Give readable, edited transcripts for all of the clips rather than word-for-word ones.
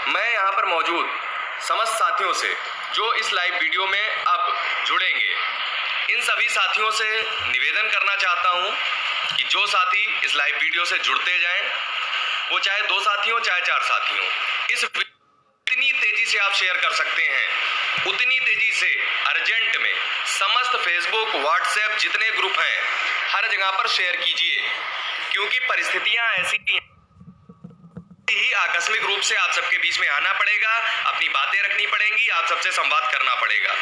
मैं यहाँ पर मौजूद समस्त साथियों से जो इस लाइव वीडियो में अब जुड़ेंगे, इन सभी साथियों से निवेदन करना चाहता हूँ कि जो साथी इस लाइव वीडियो से जुड़ते जाएं, वो चाहे 2 साथी हो चाहे 4 साथी हो, इस इतनी तेजी से आप शेयर कर सकते हैं, उतनी तेजी से अर्जेंट में समस्त फेसबुक, व्हाट्सएप जितने ग्रुप हैं हर जगह पर शेयर कीजिए, क्योंकि परिस्थितियां ऐसी ही आकस्मिक रूप से आप सबके बीच में आना पड़ेगा, अपनी बातें रखनी पड़ेंगी, आप सबसे संवाद करना पड़ेगा।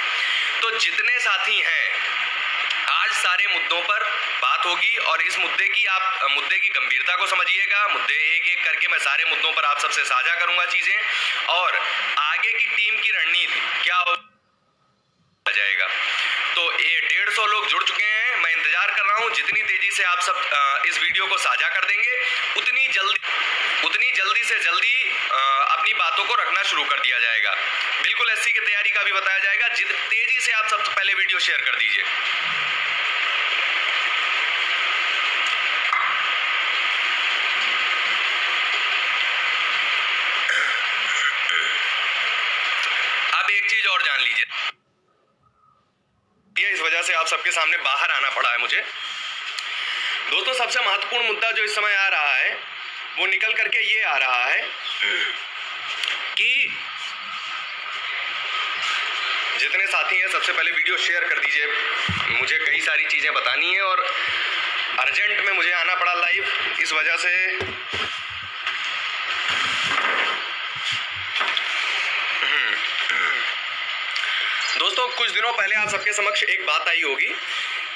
तो जितने साथी हैं, आज सारे मुद्दों पर बात होगी और इस मुद्दे की गंभीरता को समझिएगा। मुद्दे एक एक करके मैं सारे मुद्दों पर आप सबसे साझा करूंगा चीजें, और आगे की टीम की रणनीति क्या हो जाएगा। तो ये 150 लोग जुड़ चुके हैं, मैं इंतजार कर रहा हूं जितनी तेजी से आप सब इस वीडियो को साझा कर देंगे, उतनी जल्दी से जल्दी अपनी बातों को रखना शुरू कर दिया जाएगा। बिल्कुल एससी की तैयारी का भी बताया जाएगा। जितनी तेजी से आप सबसे पहले वीडियो शेयर कर दीजिए। अब एक चीज और जान लीजिए, इस वजह से आप सबके सामने बाहर आना पड़ा है मुझे। दोस्तों, सबसे महत्वपूर्ण मुद्दा जो इस समय आ रहा है वो निकल करके ये आ रहा है कि जितने साथी हैं सबसे पहले वीडियो शेयर कर दीजिए। मुझे कई सारी चीजें बतानी है और अर्जेंट में मुझे आना पड़ा लाइव, इस वजह से दोस्तों, कुछ दिनों पहले आप सबके समक्ष एक बात आई होगी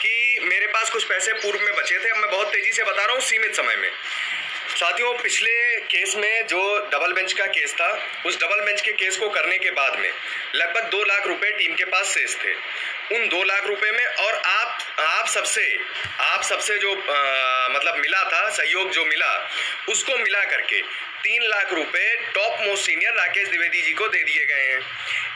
कि मेरे पास कुछ पैसे पूर्व में बचे थे। अब मैं बहुत तेजी से बता रहा हूँ, सीमित समय में। साथियों, पिछले केस में जो डबल बेंच का केस था, उस डबल बेंच के केस को करने के बाद में लगभग 2 लाख रुपए टीम के पास शेष थे। उन 2 लाख रुपए में और आप सबसे जो मतलब मिला था, सहयोग जो मिला, उसको मिला करके 3 लाख रुपए top most senior Rakesh Dwivedi ji को दे दिए गए हैं।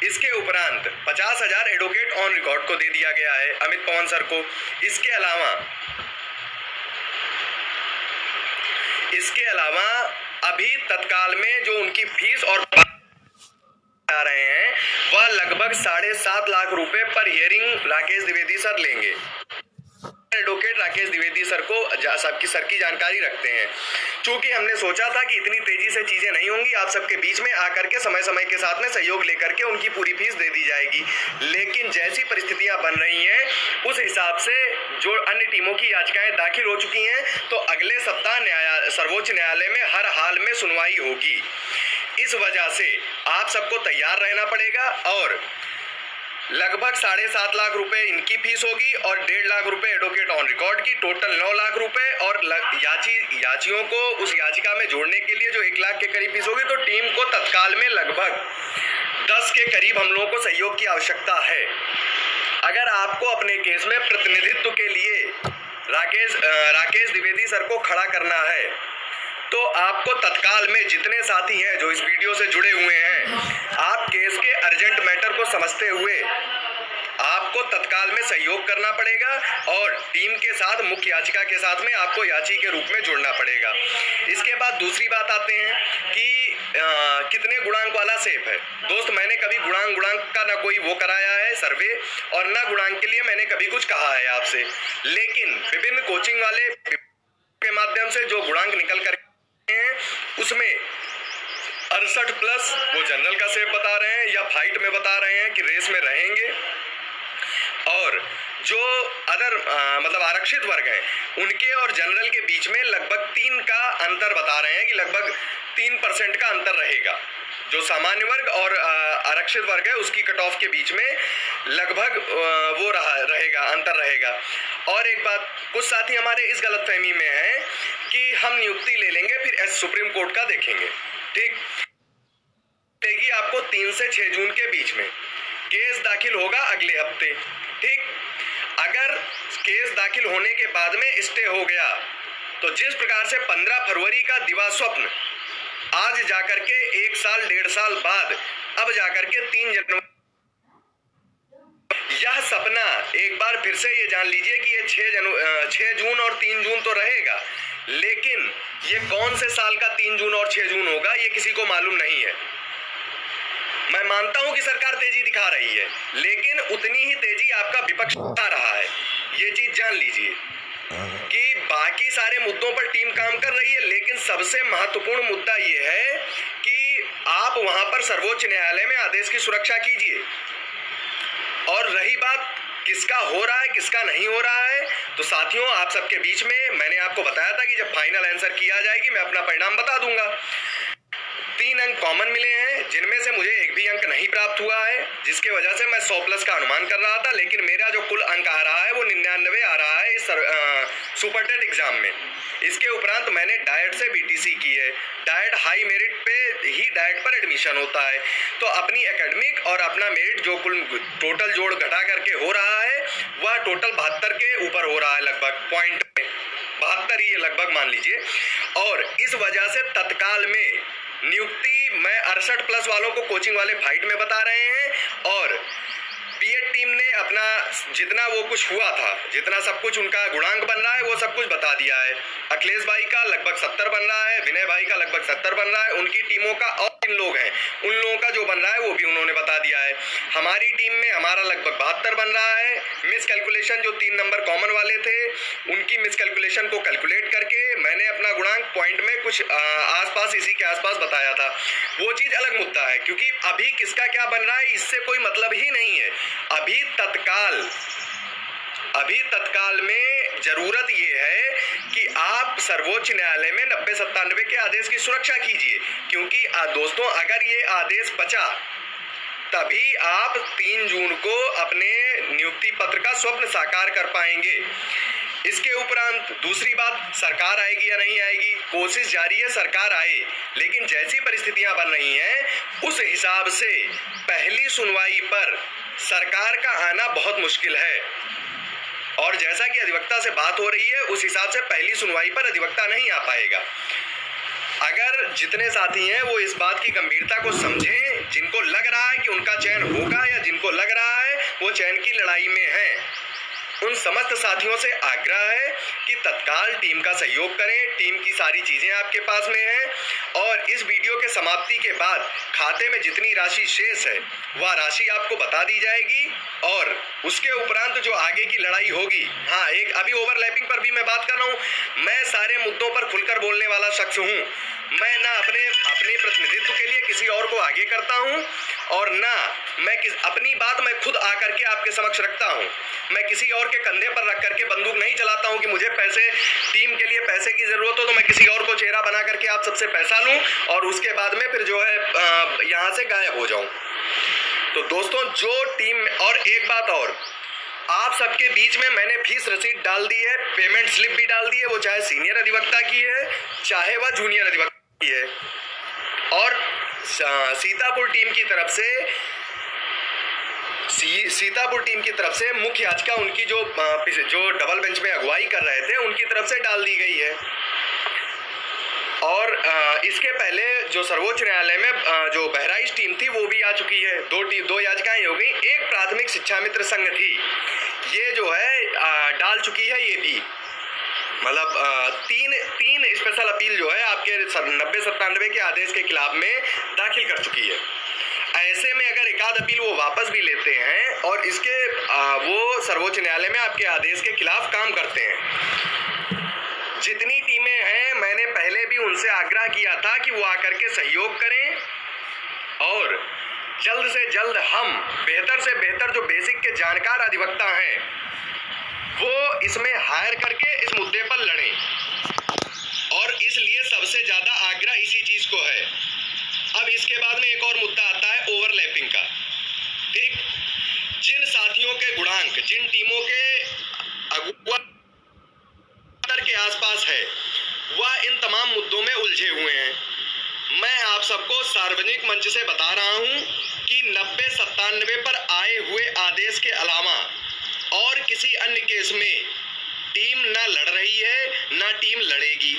इसके उपरांत 50,000 एडवोकेट ऑन रिकॉर्ड को दे दिया गया है, अमित पवन सर को। इसके अलावा अभी तत्काल में जो उनकी फीस और आ रहे हैं वह लगभग 7.5 लाख रुपए पर हियरिंग राकेश द्विवेदी सर लेंगे। एडवोकेट राकेश द्विवेदी सर को सबकी सर की जानकारी रखते हैं। चूंकि हमने सोचा था कि इतनी तेजी से चीजें नहीं होंगी, आप सबके बीच में आकर के समय के साथ में सहयोग लेकर के उनकी पूरी फीस दे दी जाएगी, लेकिन जैसी परिस्थितियां बन रही हैं उस हिसाब से जो अन्य टीमों की याचिकाएं दाखिल हो चुकी हैं, तो अगले सप्ताह सर्वोच्च न्यायालय में हर हाल में सुनवाई होगी। इस वजह से आप सबको तैयार रहना पड़ेगा और लगभग 7.5 लाख रुपए इनकी फीस होगी और 1.5 लाख रुपए एडवोकेट ऑन रिकॉर्ड की, टोटल 9 लाख रुपए। और याचियों को उस याचिका में जोड़ने के लिए जो 1 लाख के करीब फीस होगी, तो टीम को तत्काल में लगभग 10 के करीब हम लोगों को सहयोग की आवश्यकता है। अगर आपको अपने केस में प्रतिनिधित्व के लिए राकेश द्विवेदी सर को खड़ा करना है, तो आपको तत्काल में जितने साथी हैं जो इस वीडियो से जुड़े हुए हैं, आप केस के अर्जेंट मैटर को समझते हुए आपको तत्काल में सहयोग करना पड़ेगा और टीम के साथ, मुख्य याचिका के साथ में आपको याची के रूप में जुड़ना पड़ेगा। इसके बाद दूसरी बात आते हैं कि कितने गुणांक वाला सेफ है। दोस्त, मैंने कभी गुणांक का ना कोई वो कराया है सर्वे, और ना गुणांक के लिए मैंने कभी कुछ कहा है आपसे, लेकिन विभिन्न कोचिंग वाले के माध्यम से जो गुणांक निकल कर उसमें 68 प्लस वो जनरल का सेफ बता रहे हैं या फाइट में बता रहे हैं कि रेस में रहेंगे, और जो अदर मतलब आरक्षित वर्ग हैं उनके और जनरल के बीच में लगभग 3 का अंतर बता रहे हैं कि लगभग 3% का अंतर रहेगा। जो सामान्य वर्ग और आरक्षित वर्ग है उसकी कट ऑफ के बीच में लगभग वो अंतर रहेगा। और एक बात, कुछ साथी हमारे इस गलतफहमी में हैं कि हम नियुक्ति ले लेंगे फिर सुप्रीम कोर्ट का देखेंगे। ठीक, देगी आपको 3 से 6 जून के बीच में केस दाखिल होगा अगले हफ्ते। ठीक, अगर केस दाखिल होने के बाद में स्टे हो गया, तो जिस प्रकार से 15 फरवरी का दिवा स्वप्न आज जाकर के 1 साल 1.5 साल बाद अब जाकर के 3 जनवरी, यह सपना एक बार फिर से ये जान लीजिए कि ये 6 जून और 3 जून तो रहेगा, लेकिन ये कौन से साल का 3 जून और 6 जून होगा ये किसी को मालूम नहीं है। मैं मानता हूं कि सरकार तेजी दिखा रही है, लेकिन उतनी ही तेजी आपका विपक्ष दिखा रहा है। ये चीज जान लीजिए कि बाकी सारे मुद्दों पर टीम काम कर रही है, लेकिन सबसे महत्वपूर्ण मुद्दा ये है कि आप वहां पर सर्वोच्च न्यायालय में आदेश की सुरक्षा कीजिए। और रही बात किसका हो रहा है किसका नहीं हो रहा है, तो साथियों आप सबके बीच में मैंने आपको बताया था कि जब फाइनल आंसर किया जाएगी मैं अपना परिणाम बता दूंगा। 3 अंक कॉमन मिले हैं, जिनमें से मुझे एक भी अंक नहीं प्राप्त हुआ है, जिसके वजह से मैं 100+ का अनुमान कर रहा था, लेकिन मेरा जो कुल अंक आ रहा है वो 99 आ रहा है इस सुपर टेट एग्जाम में। इसके उपरांत मैंने डाइट से बीटीसी की है। डाइट हाई मेरिट पे ही डाइट पर एडमिशन होता है, तो अपनी एकेडमिक और अपना मेरिट जो कुल टोटल जोड़ घटा करके हो रहा है वह टोटल 72 के ऊपर हो रहा है, लगभग पॉइंट में 72 ही लगभग मान लीजिए। और इस वजह से तत्काल में नियुक्ति मैं 68+ वालों को कोचिंग वाले फाइट में बता रहे हैं, और बीएड टीम ने अपना जितना वो कुछ हुआ था, जितना सब कुछ उनका गुणांक बन रहा है वो सब कुछ बता दिया है। अखिलेश भाई का लगभग 70 बन रहा है, विनय भाई का लगभग 70 बन रहा है, उनकी टीमों का और 3 लोग हैं उन लोगों का जो बन रहा है वो भी उन्होंने बता दिया है। हमारी टीम में हमारा लगभग 72 बन रहा है। मिस कैलकुलेशन जो 3 नंबर कॉमन वाले थे उनकी मिस कैलकुलेशन को कैलकुलेट करके मैंने अपना गुणांक पॉइंट में कुछ आसपास इसी के आसपास बताया था। वो चीज अलग मुद्दा है, क्योंकि अभी किसका क्या बन रहा है इससे कोई मतलब ही नहीं है। अभी तत्काल में जरूरत ये है कि आप सर्वोच्च न्यायालय में 90-97 के आदेश की सुरक्षा कीजिए, क्योंकि दोस्तों अगर ये आदेश बचा तभी आप 3 जून को अपने नियुक्ति पत्र का स्वप्न साकार कर पाएंगे। इसके उपरांत दूसरी बात, सरकार आएगी या नहीं आएगी, कोशिश जारी है सरकार आए, लेकिन जैसी परिस्थितियां बन रही हैं उस हिसाब से पहली सुनवाई पर सरकार का आना बहुत मुश्किल है। और जैसा कि अधिवक्ता से बात हो रही है उस हिसाब से पहली सुनवाई पर अधिवक्ता नहीं आ पाएगा। अगर जितने साथी हैं वो इस बात की गंभीरता को समझें, जिनको लग रहा है कि उनका चयन होगा या जिनको लग रहा है वो चयन की लड़ाई में हैं, उन समस्त साथियों से आग्रह है कि तत्काल टीम का सहयोग करें। टीम की सारी चीजें आपके पास में हैं, और इस वीडियो के समाप्ति के बाद खाते में जितनी राशि शेष है वह राशि आपको बता दी जाएगी। और उसके उपरांत जो आगे की लड़ाई होगी, हाँ एक अभी ओवरलैपिंग पर भी मैं बात कर रहा हूँ। मैं सारे मुद्दों पर खुलकर बोलने वाला शख्स हूँ। मैं ना अपने प्रतिनिधित्व के लिए किसी और को आगे करता हूँ, और ना मैं अपनी बात मैं खुद आकर के आपके समक्ष रखता हूँ। मैं किसी और के कंधे पर रख करके बंदूक नहीं चलाता हूँ कि मुझे पैसे, टीम के लिए पैसे की जरूरत हो तो मैं किसी और को चेहरा बना करके आप सबसे पैसा लूं और उसके बाद में फिर जो है यहाँ से गायब हो जाऊं। तो दोस्तों जो टीम, और एक बात और, आप सबके बीच में मैंने फीस रसीद डाल दी है, पेमेंट स्लिप भी डाल दी है, वो चाहे सीनियर अधिवक्ता की है चाहे वह जूनियर अधिवक्ता की है। और सीतापुर टीम की तरफ से मुख्य याचिका उनकी जो डबल बेंच में अगुवाई कर रहे थे उनकी तरफ से डाल दी गई है। और इसके पहले जो सर्वोच्च न्यायालय में जो बहराइच टीम थी वो भी आ चुकी है। 2 याचिकाएं हो गई। एक प्राथमिक शिक्षा मित्र संघ थी, ये जो है डाल चुकी है। ये भी मतलब 3 स्पेशल अपील जो है आपके 90-97 के आदेश के खिलाफ में दाखिल कर चुकी है। ऐसे में अगर एकाध अपील वो वापस भी लेते हैं और इसके वो सर्वोच्च न्यायालय में आपके आदेश के खिलाफ काम करते हैं। जितनी टीमें हैं मैंने पहले भी उनसे आग्रह किया था कि वो आकर के सहयोग करें, और जल्द से जल्द हम बेहतर से बेहतर जो बेसिक के जानकार अधिवक्ता हैं वो इसमें हायर करके इस मुद्दे पर लड़ें। और इसलिए सबसे ज्यादा आग्रह इसी चीज को है। अब इसके बाद में एक और मुद्दा आता है ओवरलैपिंग का। ठीक, जिन साथियों के गुणांक जिन टीमों के अगुआ के आसपास है वह इन तमाम मुद्दों में उलझे हुए हैं। मैं आप सबको सार्वजनिक मंच से बता रहा हूं कि 90-97 पर आए हुए आदेश के अलावा और किसी अन्य केस में टीम ना लड़ रही है ना टीम लड़ेगी।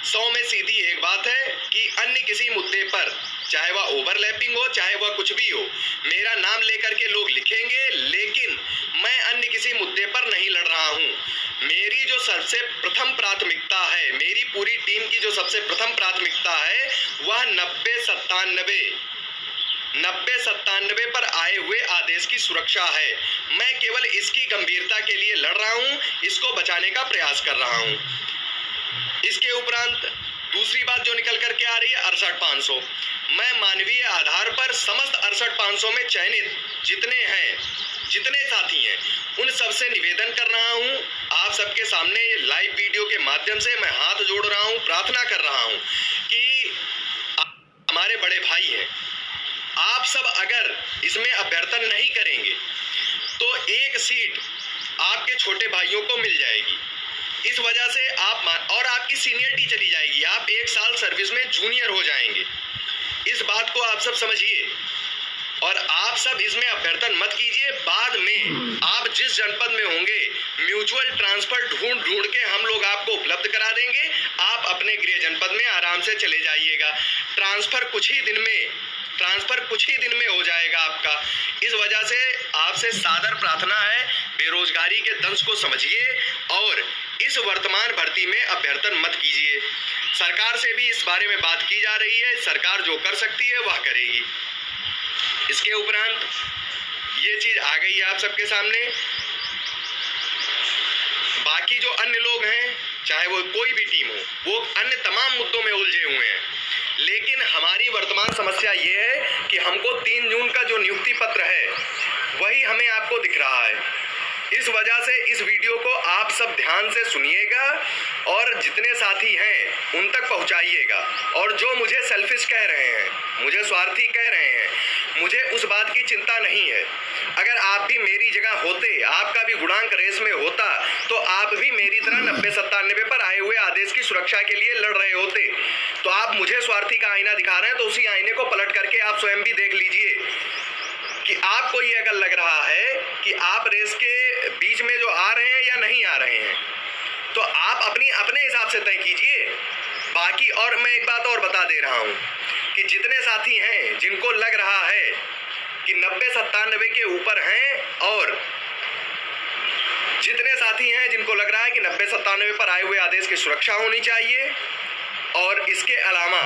100 में सीधी एक बात है कि अन्य किसी मुद्दे पर, चाहे वह ओवरलैपिंग हो चाहे वह कुछ भी हो, मेरा नाम लेकर के लोग लिखेंगे, लेकिन मैं अन्य किसी मुद्दे पर नहीं लड़ रहा हूं। मेरी जो सबसे प्रथम प्राथमिकता है, मेरी पूरी टीम की जो सबसे प्रथम प्राथमिकता है वह 90-97 90-97 पर आए हुए आदेश की सुरक्षा है। मैं केवल इसकी गंभीरता के लिए लड़ रहा हूं, इसको बचाने का प्रयास कर रहा हूं। इसके उपरांत दूसरी बात जो निकल करके आ रही है 68,500। मैं मानवीय आधार पर समस्त 68,500 में चयनित जितने साथी हैं उन सबसे निवेदन कर रहा हूं, आप सबके सामने ये लाइव वीडियो के माध्यम से मैं हाथ जोड़ रहा हूं, प्रार्थना कर रहा हूं कि हमारे बड़े भाई हैं, आप सब अगर इसमें अभ्यर्थन नहीं करेंगे तो एक सीट आपके छोटे भाइयों को मिल जाएगी। इस वजह से और आपकी सीनियरिटी चली जाएगी, आप 1 साल सर्विस में जूनियर हो जाएंगे। इस बात को आप सब समझिए और आप सब इसमें अभ्यर्थन मत कीजिए। बाद में आप जिस जनपद में होंगे म्यूचुअल ट्रांसफर ढूंढ के हम लोग आपको उपलब्ध करा देंगे, आप अपने गृह जनपद में आराम से चले जाइएगा। ट्रांसफर कुछ ही दिन में हो जाएगा आपका। इस वजह से आपसे सादर प्रार्थना है, बेरोजगारी के दंश को समझिए और इस वर्तमान भर्ती में अभ्यर्थन मत कीजिए। सरकार से भी इस बारे में बात की जा रही है, सरकार जो कर सकती है वह करेगी। इसके उपरांत ये चीज आ गई है आप सबके सामने। बाकी जो अन्य लोग हैं, चाहे वो कोई भी टीम हो, वो अन्य तमाम मुद्दों में उलझे हुए हैं, लेकिन हमारी वर्तमान समस्या ये है कि हमको 3 जून का जो नियुक्ति पत्र है वही हमें आपको दिख रहा है। इस वजह से इस वीडियो को आप सब ध्यान से सुनिएगा और जितने साथी हैं उन तक पहुंचाइएगा। और जो मुझे सेल्फिश कह रहे हैं, मुझे स्वार्थी कह रहे हैं, मुझे उस बात की चिंता नहीं है। अगर आप भी मेरी जगह होते, आपका भी गुणांक रेस में होता, तो आप भी मेरी तरह 90-97 पर आए हुए आदेश की सुरक्षा के लिए लड़ रहे होते। तो आप मुझे स्वार्थी का आईना दिखा रहे हैं, तो उसी आईने को पलट करके आप स्वयं भी देख लीजिए कि आपको ये अगर लग रहा है कि आप रेस के बीच में जो आ रहे हैं या नहीं आ रहे हैं, तो आप अपने हिसाब से तय कीजिए। बाकी और मैं एक बात और बता दे रहा हूं कि जितने साथी हैं जिनको लग रहा है कि 90-97 के ऊपर हैं और जितने साथी हैं जिनको लग रहा है कि 90-97 पर आए हुए आदेश की सुरक्षा होनी चाहिए और इसके अलावा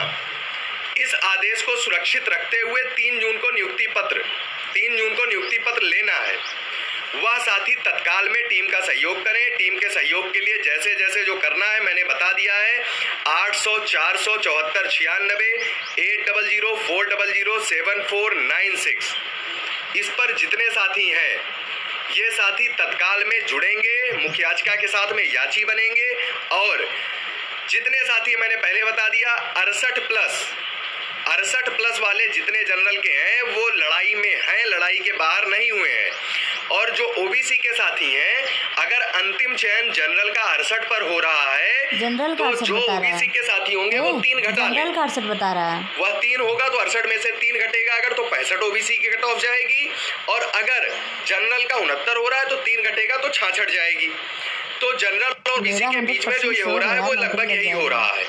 इस आदेश को सुरक्षित रखते हुए 3 जून को नियुक्ति पत्र लेना है, वह साथी तत्काल में टीम का सहयोग करें। टीम के सहयोग के लिए जैसे जैसे जो करना है मैंने बता दिया है। 800 400 74 96 800 400 7496 इस पर जितने साथी हैं ये साथी तत्काल में जुड़ेंगे, मुखयाचिका के साथ में याची बनेंगे। और जितने साथी मैंने पहले बता दिया 68 प्लस वाले जितने जनरल के हैं वो लड़ाई में हैं, लड़ाई के बाहर नहीं हुए हैं। और जो ओबीसी के साथी हैं, अगर अंतिम चयन जनरल का 68 पर हो रहा है तो जो ओबीसी के साथी होंगे वो 3 घटा लें। जनरल का 68 बता रहा है, वह 3 होगा तो 68 में से 3 घटेगा अगर, तो 65 ओबीसी की कट ऑफ जाएगी। और अगर जनरल का 69 हो रहा है तो 3 घटेगा तो 66 जाएगी। तो जनरल और ओबीसी के बीच में जो ये हो रहा है वो लगभग यही हो रहा है।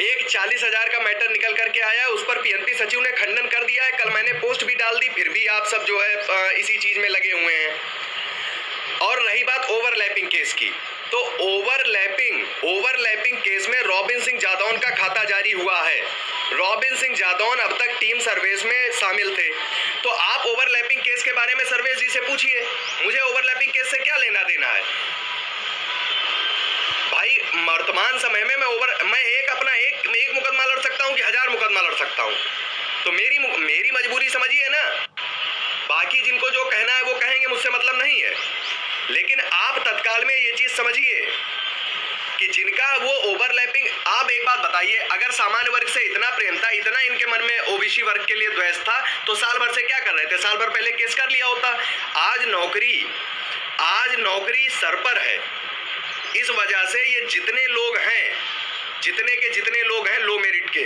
एक 40,000 का मैटर निकल करके आया है, उस पर पीएनपी सचिव ने खंडन कर दिया है। कल मैंने पोस्ट भी डाल दी, फिर भी आप सब जो है इसी चीज में लगे हुए हैं। और रही बात ओवरलैपिंग केस की, तो ओवरलैपिंग केस में रॉबिन सिंह जादौन का खाता जारी हुआ है। रॉबिन सिंह जादौन अब तक टीम सर्वेस में शामिल थे। तो आप ओवरलैपिंग केस के बारे में सर्वेस जी से पूछिए, मुझे ओवरलैपिंग केस से क्या लेना देना है भाई। वर्तमान समय में मैं एक मुकदमा लड़ सकता हूं कि 1000 मुकदमा लड़ सकता हूं, तो मेरी मजबूरी समझिए ना। बाकी जिनको जो कहना है वो कहेंगे, मुझसे मतलब नहीं है। लेकिन आप तत्काल में ये चीज समझिए कि जिनका वो ओवरलैपिंग, आप एक बात बताइए, अगर सामान्य वर्ग से इतना प्रेम था, इतना इनके मन में ओबीसी वर्ग के लिए द्वेष था, तो साल भर से क्या कर रहे थे? साल भर पहले केस कर लिया होता। आज नौकरी सर पर है। इस वजह से ये जितने लोग हैं लो मेरिट के,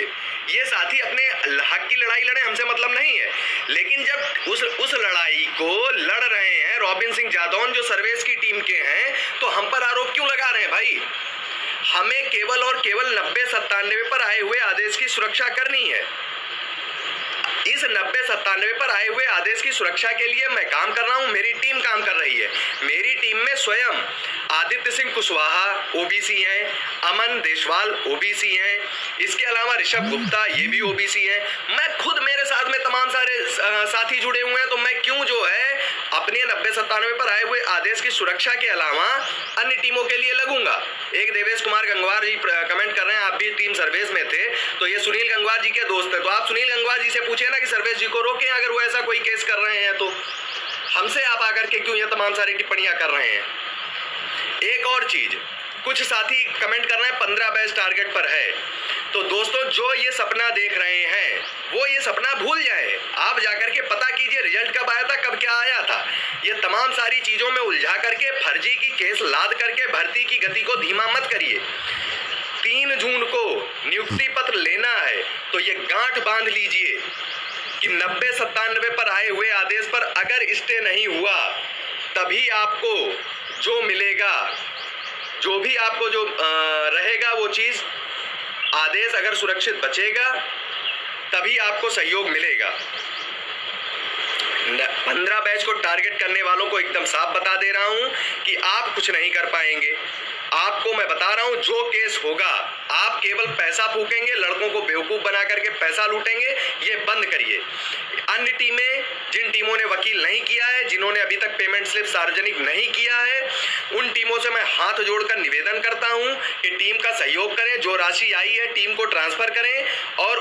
ये साथी अपने हक की लड़ाई लड़े, हमसे मतलब नहीं है। लेकिन जब उस लड़ाई को लड़ रहे हैं रॉबिन सिंह जादौन जो सर्वेस की टीम के हैं, तो हम पर आरोप क्यों लगा रहे हैं भाई? हमें केवल और केवल 90-97 पर आए हुए आदेश की सुरक्षा करनी है। इस 90-97 पर आए हुए आदेश की सुरक्षा के लिए मैं काम कर रहा हूं, मेरी टीम काम कर रही है। मेरी टीम में स्वयं आदित्य सिंह कुशवाहा ओबीसी हैं, अमन देशवाल ओबीसी हैं, इसके अलावा ऋषभ गुप्ता ये भी ओबीसी हैं। मैं खुद, मेरे साथ में तमाम सारे साथी जुड़े हुए हैं, तो मैं क्यों जो है अपने 90-97 पर आए हुए आदेश की सुरक्षा के अलावा अन्य टीमों के लिए लगूंगा। एक देवेश कुमार गंगवार जी कमेंट कर रहे हैं, आप भी टीम सर्वेश में थे, तो ये सुनील गंगवार जी के दोस्त है, तो आप सुनील गंगवार जी से पूछिए ना कि सर्वेश जी को रोकें अगर वो ऐसा कोई केस कर रहे हैं तो। हमसे आप आकर के क्यों ये तमाम सारी टिप्पणियां कर रहे हैं। एक और चीज, कुछ साथी कमेंट कर रहे हैं 15 बैच टारगेट पर है, तो दोस्तों जो ये सपना देख रहे हैं वो ये सपना भूल जाए। आप जाकर के पता कीजिए रिजल्ट कब आया था, कब क्या आया था। ये तमाम सारी चीजों में उलझा करके फर्जी की केस लाद करके भर्ती की गति को धीमा मत करिए। 3 जून को नियुक्ति पत्र लेना है तो ये गांठ बांध लीजिए कि 90-97 पर आए हुए आदेश पर अगर स्टे नहीं हुआ तभी आपको जो मिलेगा, जो भी आपको जो रहेगा वो चीज, आदेश अगर सुरक्षित बचेगा तभी आपको सहयोग मिलेगा। 15 बैच को टारगेट करने वालों को एकदम साफ बता दे रहा हूं कि आप कुछ नहीं कर पाएंगे। आपको मैं बता रहा हूं जो केस होगा, आप केवल पैसा फूकेंगे, लड़कों को बेवकूफ बना करके पैसा लूटेंगे, ये बंद करिए। अन्य टीमें, जिन टीमों ने वकील नहीं किया है, जिन्होंने अभी तक पेमेंट स्लिप सार्वजनिक नहीं किया है, उन टीमों से मैं हाथ जोड़कर निवेदन करता हूं कि टीम का सहयोग करें, जो राशि आई है टीम को ट्रांसफर करें और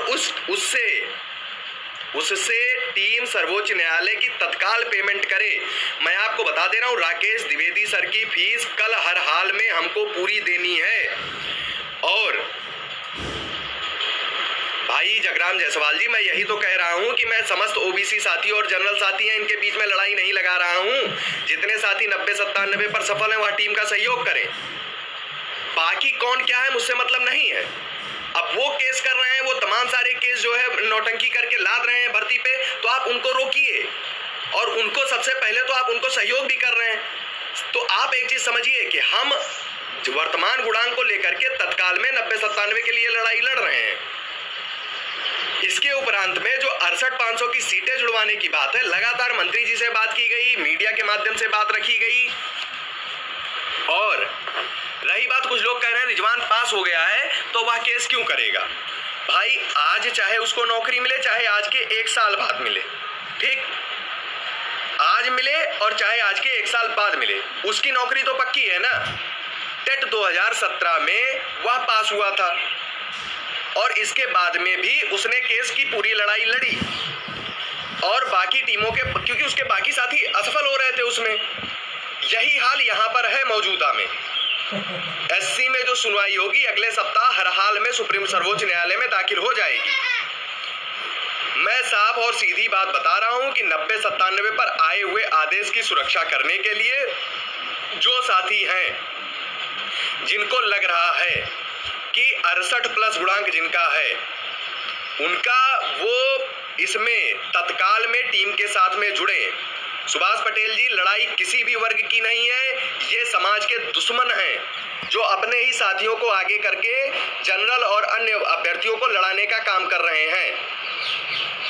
उससे टीम सर्वोच्च न्यायालय की तत्काल पेमेंट करे। मैं आपको बता दे रहा हूं, राकेश द्विवेदी सर की फीस कल हर हाल में हमको पूरी देनी है। और भाई जगराम जायसवाल जी, मैं यही तो कह रहा हूं कि मैं समस्त ओबीसी साथी और जनरल साथी हैं, इनके बीच में लड़ाई नहीं लगा रहा हूं। जितने साथी 90-97 पर सफल हैं वह टीम का सहयोग करें। बाकी कौन क्या है मुझसे मतलब नहीं है। अब वो केस कर रहे हैं, वो तमाम सारे केस जो है नौटंकी करके लाद रहे हैं भर्ती पे, तो आप उनको रोकिए और उनको सबसे पहले तो आप उनको सहयोग भी कर रहे हैं। तो आप एक चीज समझिए कि हम वर्तमान गुणांक को लेकर के तत्काल में 90-97 के लिए लड़ाई लड़ रहे हैं। इसके उपरांत में जो 68,500 की सीटें जुड़वाने की बात है, लगातार मंत्री जी से बात की गई, मीडिया के माध्यम से बात रखी गई। और रही बात, कुछ लोग कह रहे हैं रिजवान पास हो गया है तो वह केस क्यों करेगा। भाई आज चाहे उसको नौकरी मिले, चाहे आज के 1 साल बाद मिले, ठीक, आज मिले और चाहे आज के 1 साल बाद मिले, उसकी नौकरी तो पक्की है ना। टेट 2017 में वह पास हुआ था और इसके बाद में भी उसने केस की पूरी लड़ाई लड़ी और बाकी टीमों के, क्योंकि उसके बाकी साथी असफल हो रहे थे उसमें। यही हाल यहां पर है मौजूदा में। एससी में जो सुनवाई होगी अगले सप्ताह हर हाल में सुप्रीम सर्वोच्च न्यायालय में दाखिल हो जाएगी। मैं साफ और सीधी बात बता रहा हूं कि 90-97 पर आए हुए आदेश की सुरक्षा करने के लिए जो साथी हैं, जिनको लग रहा है कि 68+ गुणांक जिनका है, उनका वो इसमें तत्काल में टीम के साथ में जुड़े। सुभाष पटेल जी, लड़ाई किसी भी वर्ग की नहीं है, ये समाज के दुश्मन हैं जो अपने ही साथियों को आगे करके जनरल और अन्य अभ्यर्थियों को लड़ाने का काम कर रहे हैं।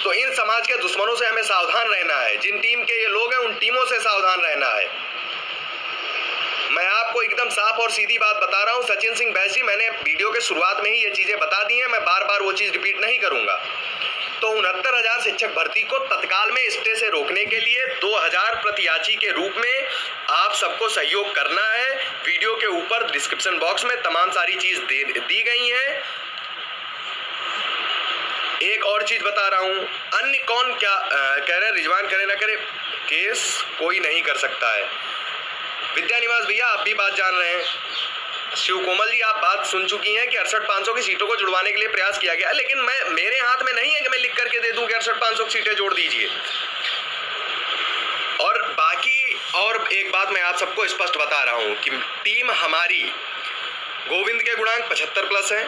तो इन समाज के दुश्मनों से हमें सावधान रहना है। जिन टीम के ये लोग हैं उन टीमों से सावधान रहना है। मैं आपको एकदम साफ और सीधी बात बता रहा हूं सचिन सिंह बैस जी, मैंने वीडियो के शुरुआत में ही ये चीजें बता दी हैं, मैं बार बार वो चीज रिपीट नहीं करूंगा। तो 69,000 शिक्षक भर्ती को तत्काल में स्टे से रोकने के लिए 2,000 प्रत्याशी के रूप में आप सबको सहयोग करना है। वीडियो के ऊपर डिस्क्रिप्शन बॉक्स में तमाम सारी चीज दी गई है। एक और चीज बता रहा हूं, अन्य कौन क्या कह रहे हैं, रिजवान करे ना करे केस कोई नहीं कर सकता है। विद्या निवास भैया आप भी बात जान रहे हैं। शिव कोमल जी आप बात सुन चुकी हैं कि 68,500 की सीटों को जुड़वाने के लिए प्रयास किया गया, लेकिन मेरे हाथ में नहीं है कि मैं लिख करके दे दूं कि 68,500 की सीटें जोड़ दीजिए। और बाकी और एक बात मैं आप सबको स्पष्ट बता रहा हूं कि टीम हमारी गोविंद के गुणांक 75+ हैं,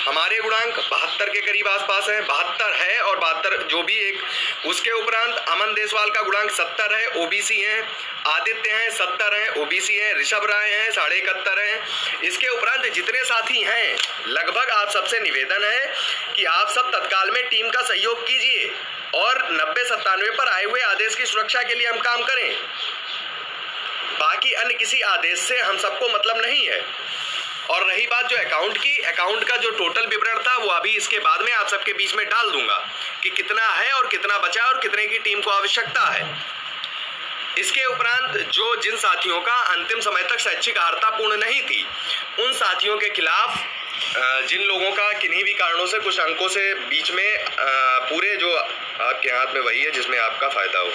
हमारे गुणांक 72 के करीब आसपास है, 72 है और 72 जो भी एक। उसके उपरांत अमन देसवाल का गुणांक 70 है, ओबीसी है। आदित्य हैं 70 हैं, ओबीसी हैं। ऋषभ राय हैं 71.5 हैं। इसके उपरांत जितने साथी हैं, लगभग आप सबसे निवेदन है कि आप सब तत्काल में टीम का सहयोग कीजिए और 90-97 पर आए हुए आदेश की सुरक्षा के लिए हम काम करें। बाकी अन्य किसी आदेश से हम सबको मतलब नहीं है। और रही बात जो अकाउंट की, अकाउंट का जो टोटल विवरण था वो अभी इसके बाद में आप सबके बीच में डाल दूंगा कि कितना है और कितना बचा और कितने की टीम को आवश्यकता है। इसके उपरांत जो जिन साथियों का अंतिम समय तक शैक्षिक अर्हता पूर्ण नहीं थी, उन साथियों के खिलाफ जिन लोगों का किन्हीं भी कारणों से कुछ अंकों से बीच में पूरे, जो आपके हाथ में वही है जिसमें आपका फायदा हो।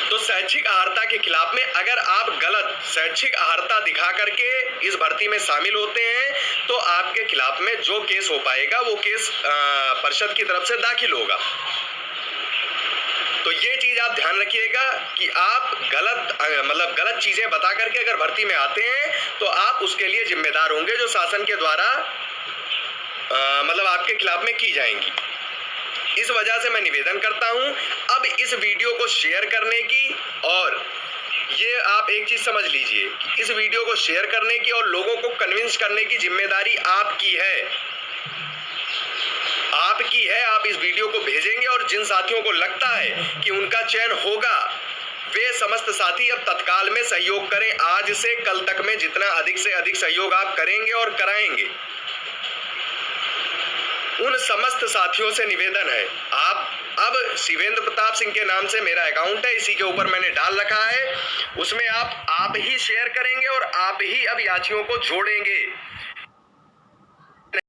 तो शैक्षिक अर्हता के खिलाफ में अगर आप गलत शैक्षिक अर्हता दिखा करके इस भर्ती में शामिल होते हैं तो आपके खिलाफ में जो केस हो पाएगा वो केस परिषद की तरफ से दाखिल होगा। तो ये चीज आप ध्यान रखिएगा कि आप गलत चीजें बता करके अगर भर्ती में आते हैं तो आप उसके लिए जिम्मेदार होंगे, जो शासन के द्वारा आपके खिलाफ में की जाएंगी। इस वजह से मैं निवेदन करता हूं अब इस वीडियो को शेयर करने की, और ये आप एक चीज समझ लीजिए, इस वीडियो को शेयर करने की और लोगों को कन्विंस करने की जिम्मेदारी आपकी है, आपकी है। आप इस वीडियो को भेजेंगे और जिन साथियों को लगता है कि उनका चयन होगा, वे समस्त साथी अब तत्काल में सहयोग करें। आज से कल तक में जितना अधिक से अधिक सहयोग आप करेंगे और कराएंगे, उन समस्त साथियों से निवेदन है, आप अब शिवेंद्र प्रताप सिंह के नाम से मेरा अकाउंट है, इसी के ऊपर मैंने डाल रखा है, उसमें आप ही शेयर करेंगे और आप ही अब याचियों को जोड़ेंगे।